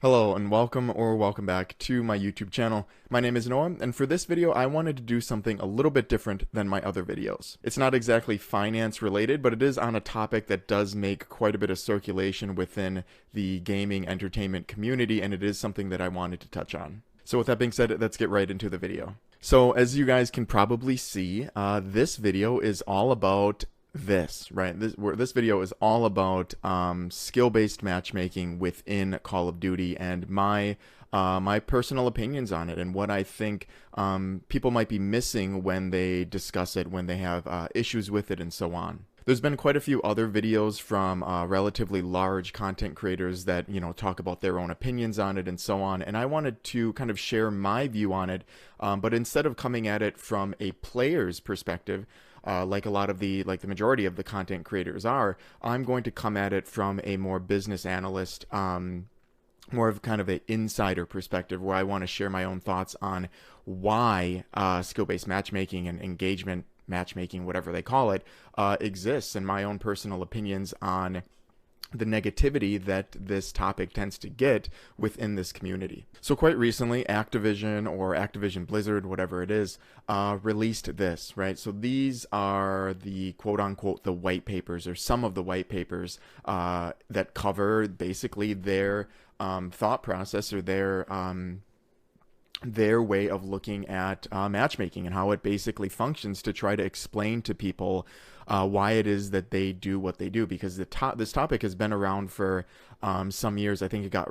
Hello and welcome back to my YouTube channel. My name is Noah, and for this video I wanted to do something a little bit different than my other videos. It's not exactly finance related, but it is on a topic that does make quite a bit of circulation within the gaming entertainment community, and it is something that I wanted to touch on. So with that being said, let's get right into the video. So as you guys can probably see, this video is all about this video is all about skill-based matchmaking within Call of Duty, and my personal opinions on it and what I think people might be missing when they discuss it, when they have issues with it, and so on. There's been quite a few other videos from relatively large content creators that, talk about their own opinions on it and so on, and I wanted to kind of share my view on it, but instead of coming at it from a player's perspective, like the majority of the content creators are, I'm going to come at it from a more business analyst, more of kind of an insider perspective, where I want to share my own thoughts on why skill-based matchmaking and engagement matchmaking, whatever they call it, exists, and my own personal opinions on the negativity that this topic tends to get within this community. So quite recently, Activision or Activision Blizzard, whatever it is, released this, right? So these are the quote-unquote the white papers, or some of the white papers that cover basically their thought process, or their way of looking at matchmaking and how it basically functions, to try to explain to people why it is that they do what they do, because this topic has been around for some years. I think it got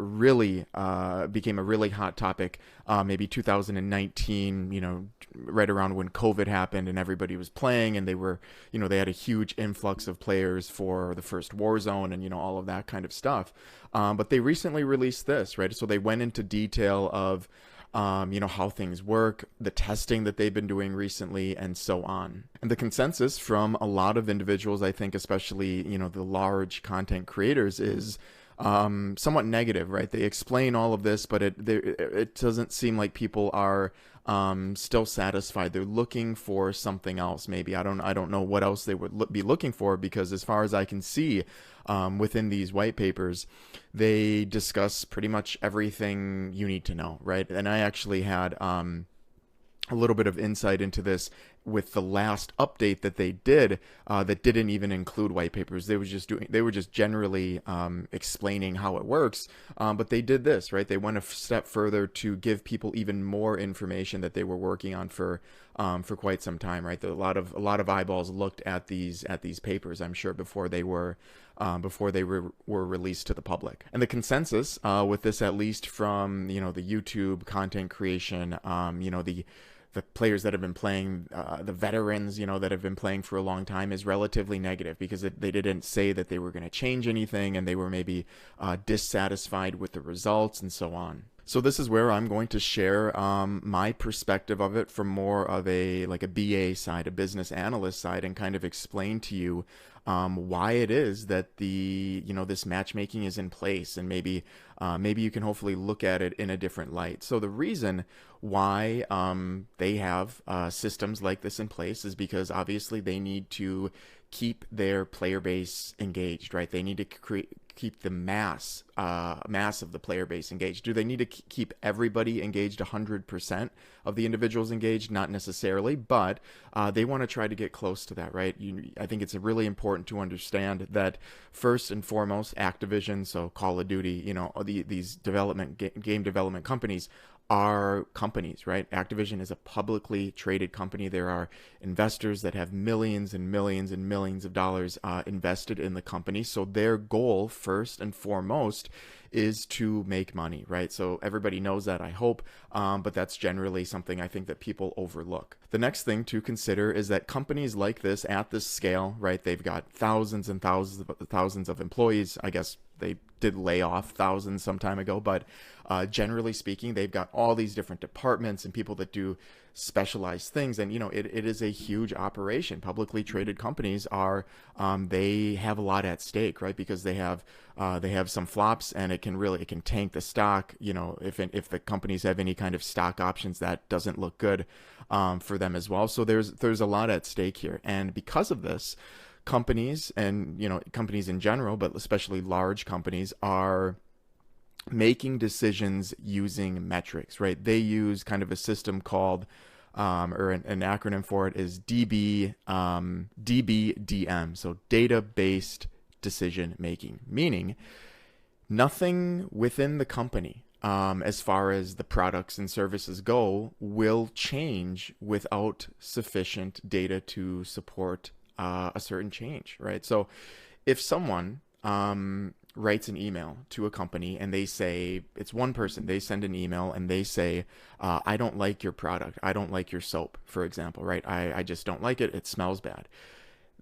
became a really hot topic maybe 2019, right around when COVID happened and everybody was playing, and they were, they had a huge influx of players for the first Warzone and, all of that kind of stuff. But they recently released this, right? So they went into detail of how things work, the testing that they've been doing recently, and so on. And the consensus from a lot of individuals, I think, especially, the large content creators, is somewhat negative, right? They explain all of this, but it doesn't seem like people are still satisfied. They're looking for something else. Maybe I don't know what else they would be looking for, because as far as I can see, within these white papers, they discuss pretty much everything you need to know, right? And I actually had a little bit of insight into this with the last update that they did, that didn't even include white papers. They were just generally explaining how it works, but they did this, right? They went a step further to give people even more information that they were working on for quite some time, right? A lot of eyeballs looked at these papers, I'm sure, before they were released to the public. And the consensus with this, at least from the YouTube content creation, the players that have been playing, the veterans, that have been playing for a long time, is relatively negative, because they didn't say that they were going to change anything, and they were maybe dissatisfied with the results and so on. So this is where I'm going to share my perspective of it from more of a BA side, a business analyst side, and kind of explain to you why it is that this matchmaking is in place, and maybe you can hopefully look at it in a different light. So the reason why they have systems like this in place is because obviously they need to keep their player base engaged, right? They need to keep the mass of the player base engaged. Do they need to keep everybody engaged, 100% of the individuals engaged? Not necessarily, but they want to try to get close to that, right? I think it's really important to understand that first and foremost, Activision, so Call of Duty, these game development companies are companies, right? Activision is a publicly traded company. There are investors that have millions and millions and millions of dollars invested in the company. So their goal, first and foremost, is to make money, right? So everybody knows that, I hope, but that's generally something I think that people overlook. The next thing to consider is that companies like this, at this scale, right, they've got thousands and thousands of employees. I guess they did lay off thousands some time ago, but generally speaking, they've got all these different departments and people that do specialized things. And, it is a huge operation. Publicly traded companies are, they have a lot at stake, right? Because they have some flops, and it can tank the stock. If the companies have any kind of stock options, that doesn't look good for them as well. So there's a lot at stake here. And because of this, companies and, companies in general, but especially large companies, are making decisions using metrics, right? They use kind of a system called, or an acronym for it is DBDM. So data-based decision making, meaning nothing within the company, as far as the products and services go, will change without sufficient data to support a certain change, right? So if someone writes an email to a company and they say, it's one person, they send an email and they say, I don't like your product. I don't like your soap, for example, right? I just don't like it. It smells bad.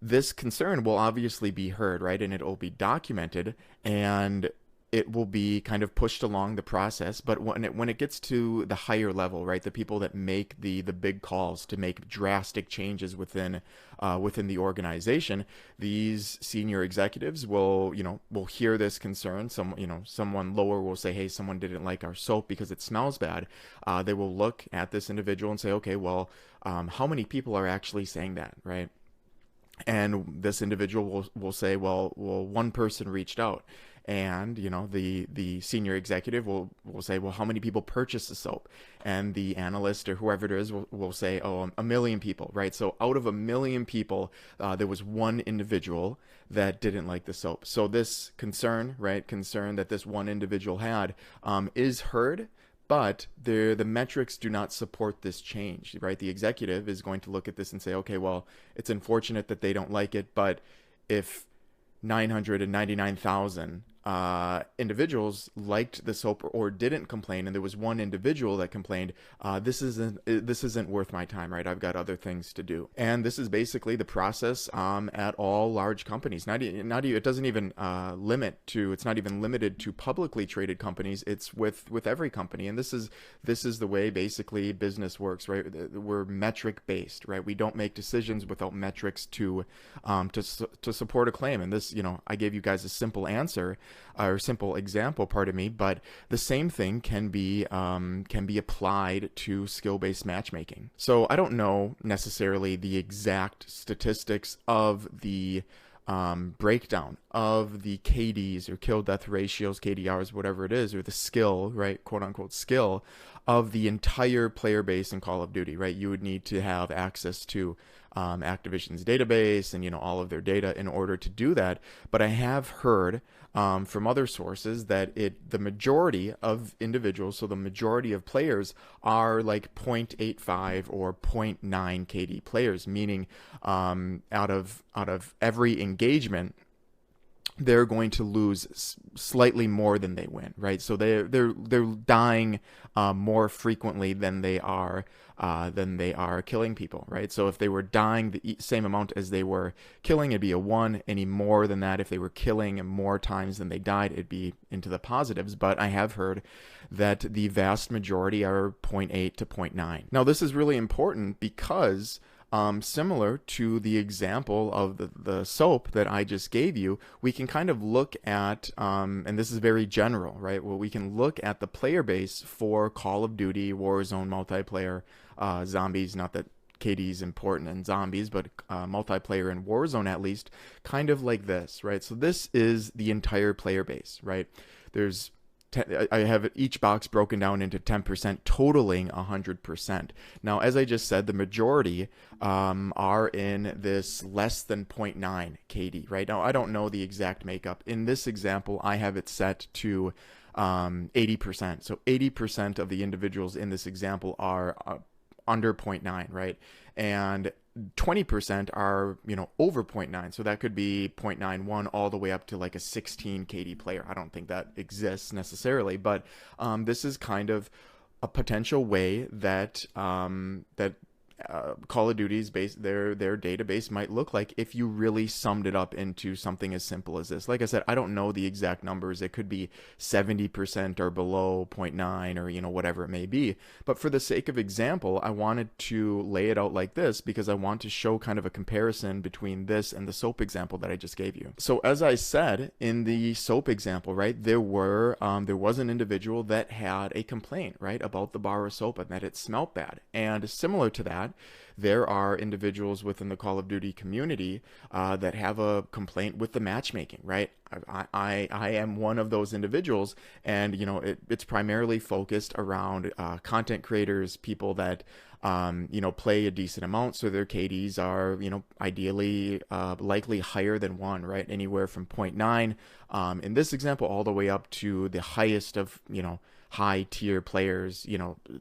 This concern will obviously be heard, right? And it will be documented, and it will be kind of pushed along the process. But when it gets to the higher level, right, the people that make the big calls to make drastic changes within the organization, these senior executives will hear this concern. Someone lower will say, hey, someone didn't like our soap because it smells bad. They will look at this individual and say, okay, well, how many people are actually saying that, right? And this individual will say, well, one person reached out. And, the senior executive will say, well, how many people purchased the soap? And the analyst or whoever it is will say, oh, 1 million people, right? So out of 1 million people, there was one individual that didn't like the soap. So this concern that this one individual had, is heard. But the metrics do not support this change, right? The executive is going to look at this and say, okay, well, it's unfortunate that they don't like it, but if 999,000 individuals liked the soap or didn't complain, and there was one individual that complained, this isn't worth my time, right? I've got other things to do. And this is basically the process at all large companies. It doesn't even it's not even limited to publicly traded companies. It's with every company. And this is the way basically business works, right? We're metric based, right? We don't make decisions without metrics to support a claim. And this, I gave you guys a simple answer, or simple example, pardon me, but the same thing can be applied to skill-based matchmaking. So I don't know necessarily the exact statistics of the breakdown of the KDs or kill death ratios, KDRs, whatever it is, or the skill, right, quote unquote skill of the entire player base in Call of Duty, right? You would need to have access to Activision's database and all of their data in order to do that. But I have heard from other sources that the majority of individuals, so the majority of players, are like 0.85 or 0.9 KD players, meaning out of every engagement, they're going to lose slightly more than they win, right? So they're dying more frequently than they are killing people, right? So if they were dying the same amount as they were killing, it'd be a 1. Any more than that, if they were killing more times than they died, it'd be into the positives. But I have heard that the vast majority are 0.8 to 0.9. Now, this is really important because similar to the example of the soap that I just gave you, we can kind of look at, and this is very general, right? Well, we can look at the player base for Call of Duty, Warzone, multiplayer, zombies, not that KD is important in zombies, but multiplayer in Warzone at least, kind of like this, right? So this is the entire player base, right? I have each box broken down into 10%, totaling 100%. Now, as I just said, the majority are in this less than 0.9 KD, right? Now, I don't know the exact makeup. In this example, I have it set to 80%. So 80% of the individuals in this example are under 0.9, right? And 20% are, over 0.9. So that could be 0.91 all the way up to like a 16 KD player. I don't think that exists necessarily, but this is kind of a potential way that Call of Duty's base, their database might look like if you really summed it up into something as simple as this. Like I said, I don't know the exact numbers. It could be 70% or below zero point 0.9 or whatever it may be. But for the sake of example, I wanted to lay it out like this because I want to show kind of a comparison between this and the soap example that I just gave you. So as I said in the soap example, right, there was an individual that had a complaint, right, about the bar of soap and that it smelled bad. And similar to that, there are individuals within the Call of Duty community that have a complaint with the matchmaking, right? I am one of those individuals, and it's primarily focused around content creators, people that play a decent amount, so their KDs are ideally likely higher than 1, right? Anywhere from 0.9 in this example all the way up to the highest of high tier players,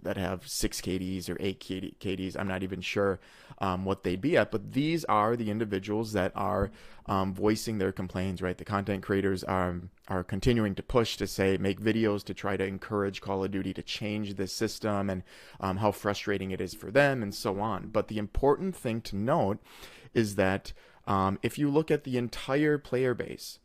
that have 6 KDs or 8 KDs. I'm not even sure what they'd be at, but these are the individuals that are voicing their complaints, right? The content creators are continuing to push to say, make videos to try to encourage Call of Duty to change this system and how frustrating it is for them and so on. But the important thing to note is that if you look at the entire player base,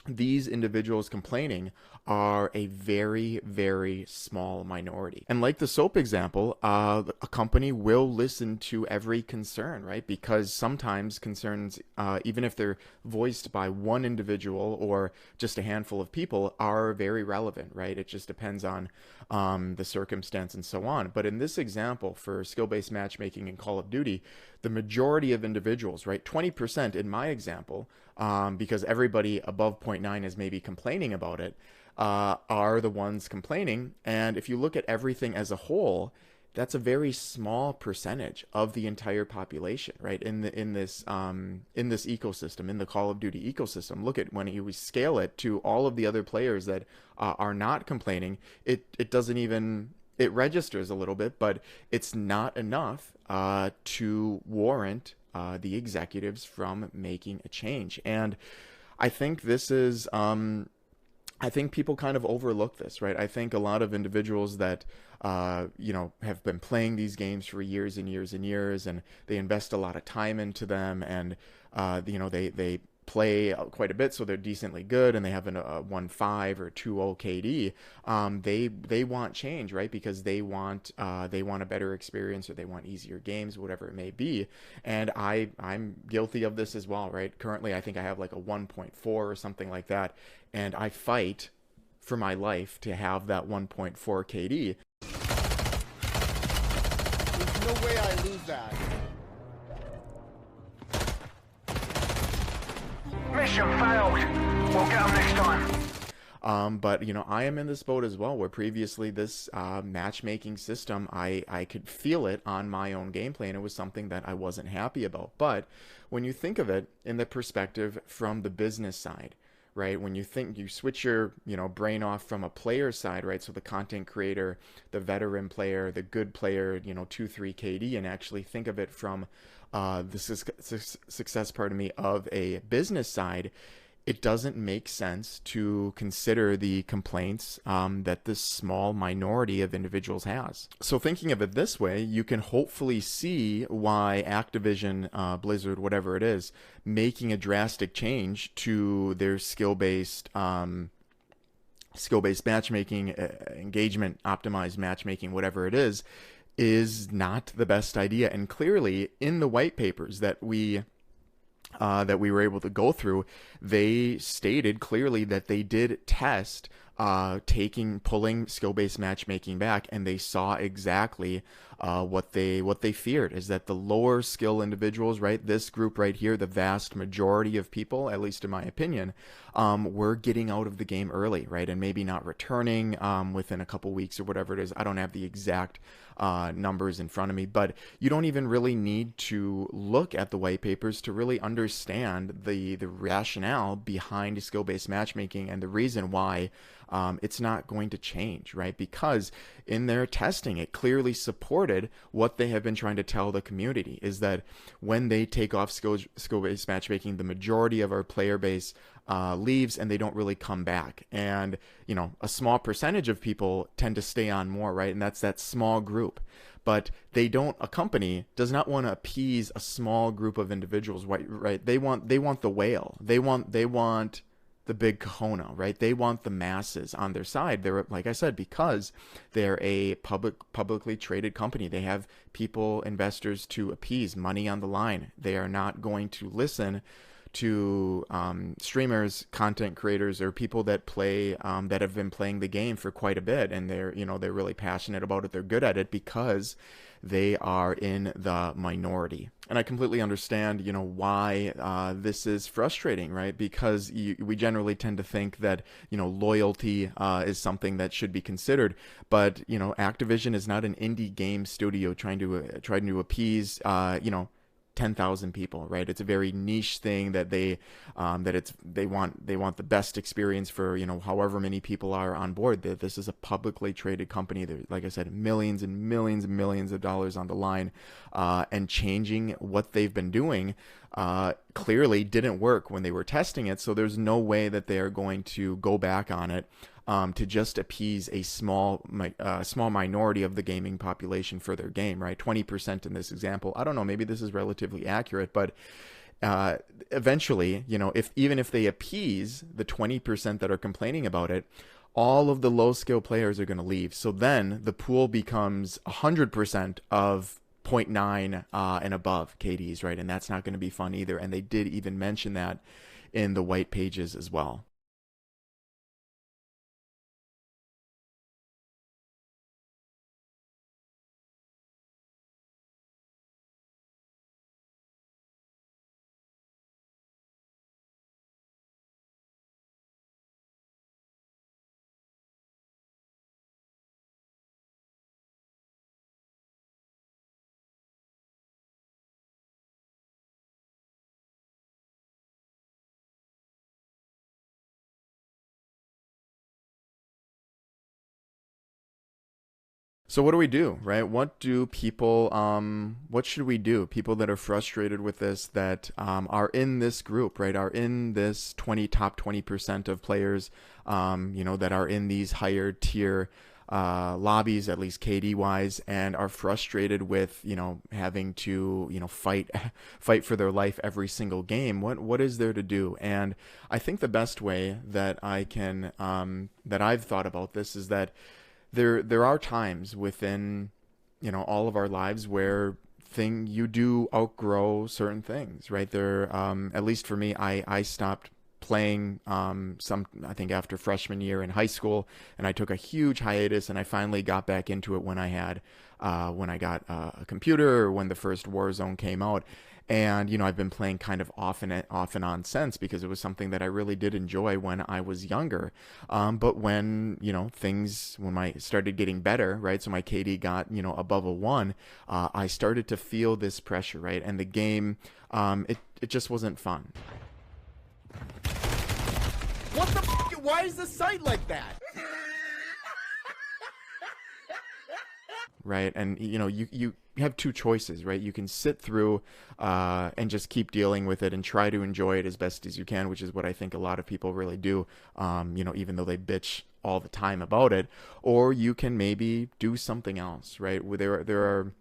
these individuals complaining are a very, very small minority. And like the soap example, a company will listen to every concern, right? Because sometimes concerns, even if they're voiced by one individual or just a handful of people, are very relevant, right? It just depends on the circumstance and so on. But in this example, for skill-based matchmaking in Call of Duty, the majority of individuals, right, 20% in my example, because everybody above 0.9 is maybe complaining about it, are the ones complaining. And if you look at everything as a whole, that's a very small percentage of the entire population, right? In this ecosystem, in the Call of Duty ecosystem. Look at when you scale it to all of the other players that are not complaining, it doesn't even, it registers a little bit, but it's not enough to warrant the executives from making a change. And I think this is I think people kind of overlook this, right? I think a lot of individuals that have been playing these games for years and years and years, and they invest a lot of time into them, and they play quite a bit, so they're decently good, and they have a 1.5 or 2.0 KD. They want change, right? Because they want a better experience, or they want easier games, whatever it may be. And I'm guilty of this as well, right? Currently, I think I have like a 1.4 or something like that, and I fight for my life to have that 1.4 KD. There's no way I lose that. Mission failed. We'll get them next time. But I am in this boat as well, where previously this matchmaking system, I could feel it on my own gameplay, and it was something that I wasn't happy about. But when you think of it in the perspective from the business side, right? When you think, you switch your brain off from a player side, right? So the content creator, the veteran player, the good player, 2-3 KD, and actually think of it from the success part of me of a business side, it doesn't make sense to consider the complaints that this small minority of individuals has. So thinking of it this way, you can hopefully see why Activision, Blizzard, whatever it is, making a drastic change to their skill-based matchmaking, engagement optimized matchmaking, whatever it is not the best idea. And clearly in the white papers that we were able to go through, they stated clearly that they did test pulling skill-based matchmaking back, and they saw exactly what they feared, is that the lower skill individuals, right, this group right here, the vast majority of people, at least in my opinion, were getting out of the game early, right, and maybe not returning within a couple weeks or whatever it is. I don't have the exact numbers in front of me, but you don't even really need to look at the white papers to really understand the rationale behind skill-based matchmaking and the reason why it's not going to change, right? Because in their testing, it clearly supported what they have been trying to tell the community, is that when they take off skill-based matchmaking, the majority of our player base leaves and they don't really come back. And, a small percentage of people tend to stay on more, right? And that's that small group. but they don't. A company does not want to appease a small group of individuals, right? They want the whale. They want the big kahuna, right? They want the masses on their side. They're, like I said, because they're a publicly traded company. They have people, investors to appease, money on the line. They are not going to listen to streamers, content creators, or people that play that have been playing the game for quite a bit, and they're really passionate about it. They're good at it because they are in the minority. And I completely understand, why this is frustrating, right? Because we generally tend to think that, loyalty is something that should be considered. But, Activision is not an indie game studio trying to appease, 10,000 people, right? It's a very niche thing that they want the best experience for, however many people are on board. This is a publicly traded company. There's, like I said, millions and millions and millions of dollars on the line, and changing what they've been doing clearly didn't work when they were testing it. So there's no way that they are going to go back on it to just appease a small minority of the gaming population for their game, right? 20% in this example. I don't know, maybe this is relatively accurate, but eventually, even if they appease the 20% that are complaining about it, all of the low skill players are going to leave. So then the pool becomes 100% of 0.9 and above KDs, right? And that's not going to be fun either. And they did even mention that in the white pages as well. So what do we do, right? What do people, what should we do? People that are frustrated with this, that are in this group, right? Are in this top 20% of players, that are in these higher tier lobbies, at least KD wise, and are frustrated with, having to, fight for their life every single game. What is there to do? And I think the best way that that I've thought about this is that there are times within all of our lives where you do outgrow certain things, right? At least for me, I stopped playing I think after freshman year in high school, and I took a huge hiatus, and I finally got back into it when I got a computer, or when the first Warzone came out. And, I've been playing kind of off and on since, because it was something that I really did enjoy when I was younger. But when, when I started getting better, right? So my KD got, above a 1, I started to feel this pressure, right? And the game, it just wasn't fun. What the f***? Why is the site like that? Right? And, you have two choices, right? You can sit through and just keep dealing with it and try to enjoy it as best as you can, which is what I think a lot of people really do, even though they bitch all the time about it. Or you can maybe do something else, right? There's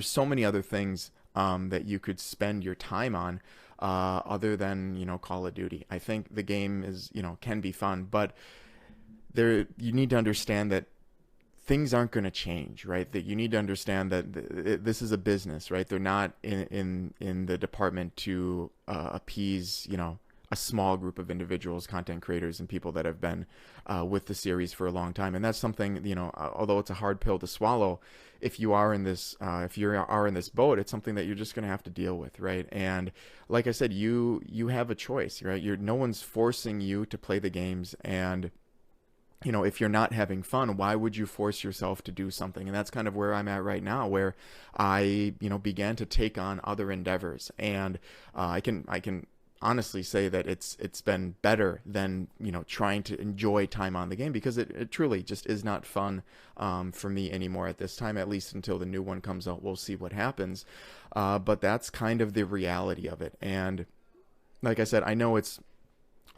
so many other things that you could spend your time on other than, Call of Duty. I think the game is, can be fun, but you need to understand that things aren't going to change, right? That you need to understand that this is a business, right? They're not in the department to appease, a small group of individuals, content creators, and people that have been with the series for a long time. And that's something, although it's a hard pill to swallow, if you are in this boat, it's something that you're just going to have to deal with, right? And like I said, you have a choice, right? No one's forcing you to play the games, and if you're not having fun, why would you force yourself to do something? And that's kind of where I'm at right now, where I, began to take on other endeavors. And I can honestly say that it's been better than, trying to enjoy time on the game, because it truly just is not fun for me anymore at this time, at least until the new one comes out. We'll see what happens. But that's kind of the reality of it. And like I said, I know it's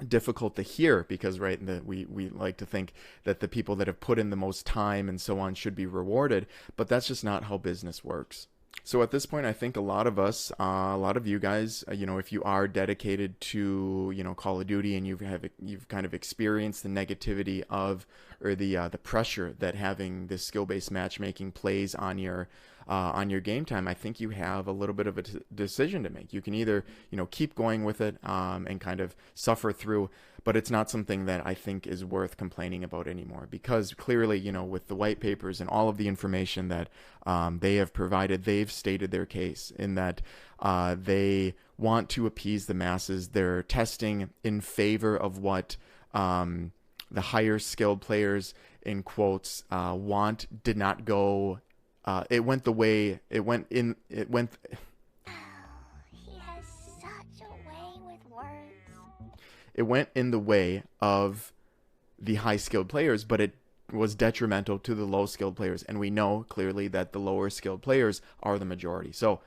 difficult to hear because we like to think that the people that have put in the most time and so on should be rewarded, but that's just not how business works. So at this point, I think a lot of us, a lot of you guys, if you are dedicated to, Call of Duty, and you've kind of experienced the negativity of, or the pressure that having this skill-based matchmaking plays on your game time, I think you have a little bit of a decision to make. You can either, keep going with it and kind of suffer through, but it's not something that I think is worth complaining about anymore, because clearly, with the white papers and all of the information that they have provided, they've stated their case in that they want to appease the masses. They're testing in favor of what the higher skilled players, in quotes, did not go. It went the way it went in. It went. He has such a way with words. It went in the way of the high skilled players, but it was detrimental to the low skilled players. And we know clearly that the lower skilled players are the majority. So,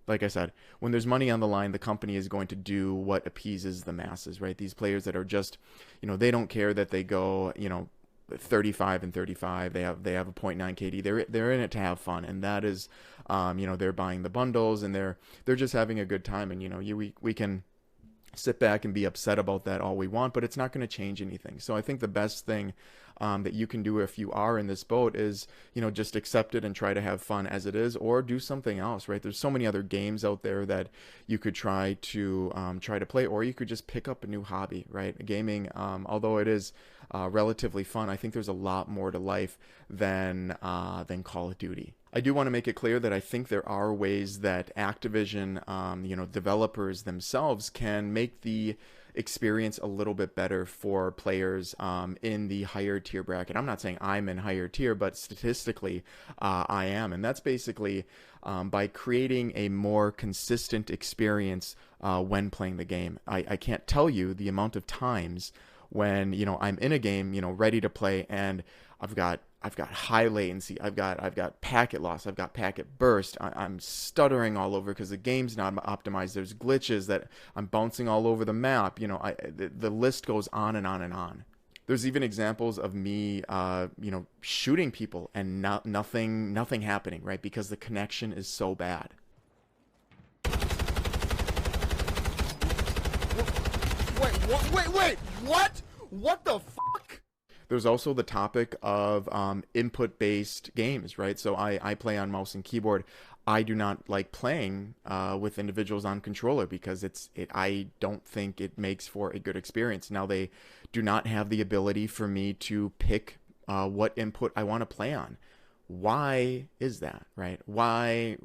like I said, when there's money on the line, the company is going to do what appeases the masses, right? These players that are just, they don't care that they go, 35 and 35. They have a .9 KD. They're in it to have fun, and that is, they're buying the bundles, and they're just having a good time. And we can sit back and be upset about that all we want, but it's not going to change anything. So I think the best thing that you can do if you are in this boat is, just accept it and try to have fun as it is, or do something else, right? There's so many other games out there that you could try to play, or you could just pick up a new hobby, right? Gaming, although it is relatively fun, I think there's a lot more to life than Call of Duty. I do want to make it clear that I think there are ways that Activision, developers themselves can make the experience a little bit better for players in the higher tier bracket. I'm not saying I'm in higher tier, but statistically I am. And that's basically by creating a more consistent experience when playing the game. I can't tell you the amount of times when, I'm in a game, ready to play, and I've got high latency, I've got packet loss, I've got packet burst, I'm stuttering all over because the game's not optimized, there's glitches that I'm bouncing all over the map, the list goes on and on and on. There's even examples of me, shooting people and nothing happening, right? Because the connection is so bad. Wait, what? What the fuck? There's also the topic of input-based games, right? So I play on mouse and keyboard. I do not like playing with individuals on controller because I don't think it makes for a good experience. Now, they do not have the ability for me to pick what input I want to play on. Why is that, right? Why,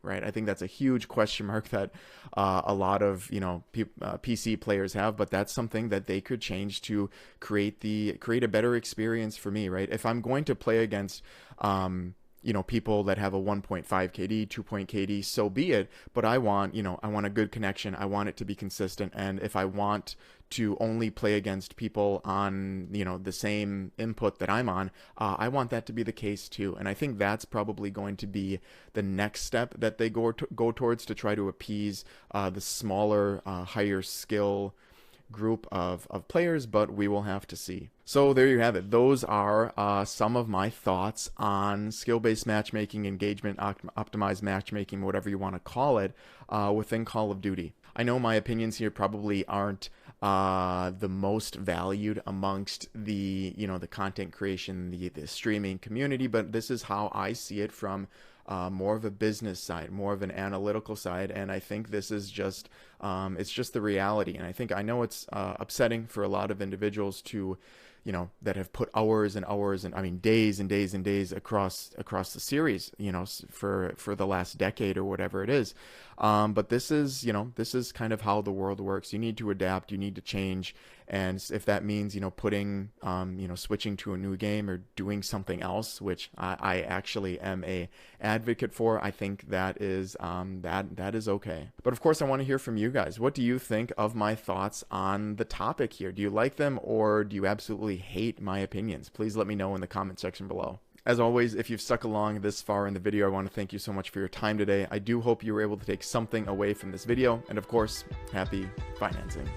right? I think that's a huge question mark that a lot of PC players have, but that's something that they could change to create a better experience for me, right? If I'm going to play against people that have a 1.5 KD, 2 KD, so be it. But I want a good connection. I want it to be consistent. And if I want to only play against people on, the same input that I'm on, I want that to be the case too. And I think that's probably going to be the next step that they go towards to try to appease the smaller, higher skill group of players, but we will have to see. So there you have it. Those are some of my thoughts on skill-based matchmaking, engagement, optimized matchmaking, whatever you want to call it, within Call of Duty. I know my opinions here probably aren't the most valued amongst the the content creation, the streaming community, but this is how I see it from more of a business side, more of an analytical side, and I think this is just it's just the reality. And I know it's upsetting for a lot of individuals to that have put hours and hours and days and days and days across the series, for the last decade or whatever it is. But this is kind of how the world works. You need to adapt, you need to change. And if that means, putting, switching to a new game or doing something else, which I actually am a advocate for, I think that is, that is okay. But of course, I want to hear from you guys. What do you think of my thoughts on the topic here? Do you like them, or do you absolutely hate my opinions? Please let me know in the comment section below. As always, if you've stuck along this far in the video, I want to thank you so much for your time today. I do hope you were able to take something away from this video, and of course, happy financing.